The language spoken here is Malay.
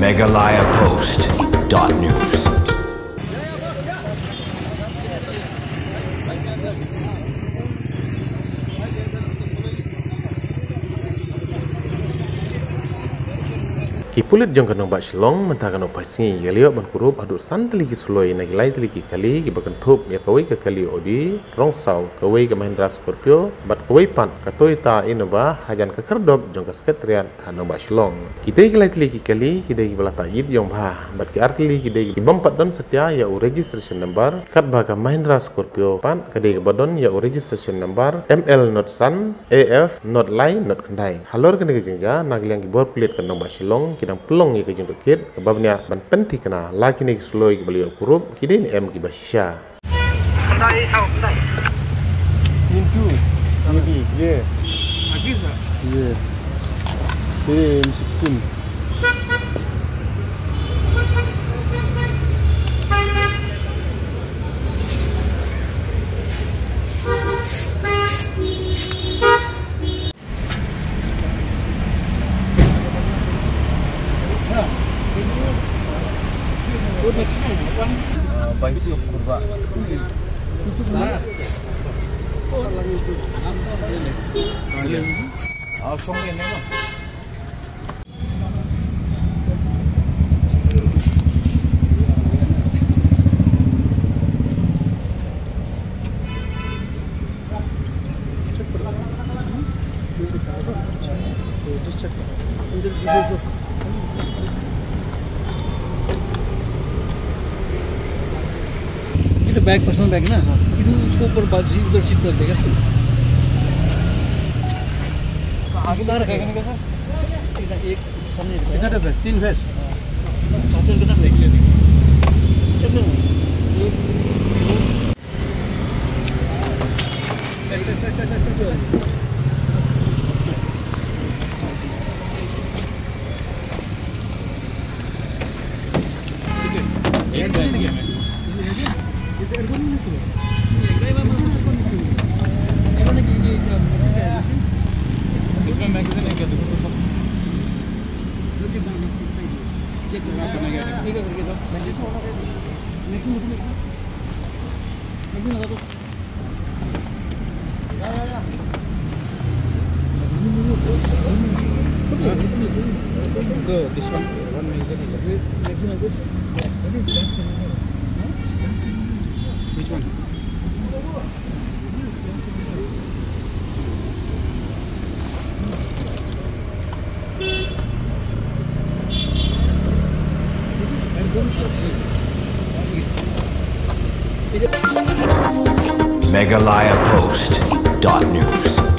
megalayapost.news. Kipulit jong kanong ba Shillong mentakan opai singi galio ban kurup adu san teliki suloi na gilai teliki kali ki bakan thup ya kawai ka kali odi rong sau kawai ka Mahindra Scorpio bat kawai pan ka Toyota Innova hajan ka kerdop jong ka sekretariat kanong ba Shillong kita gilai teliki kali kita gi balata yid jong ba bat ki artili kita gi bampat don setia ya u registration number kat ba ka Mahindra Scorpio pan ka de badon ya u registration number ML not san AF not lai not kandai halor ka ne jingja nagliang gi bor plate kanong ba Shillong dang pelong ye kejeng bekit kebabnya ban penti kena laki ni suloi ke beliau kurup kini em ki basisha pintu lagi ye lagi sa ye M16 Baisuk kurba. Song ini mah. Just check. This is itu bag personal bag ना itu उसको ऊपर बाजू उधर सीट पर देगा आगे बाहर रखेगा नहीं कैसा एक सामने कितना था वेस्ट 3 वेस्ट साथ में कितना देख ले चलो एक एक इसमें मैगजीन है क्या देखो तो सब चेक करना क्या ठीक है करके दो मैगजीन लगा दो go this one magazine of this what is that which one megalayapost.news.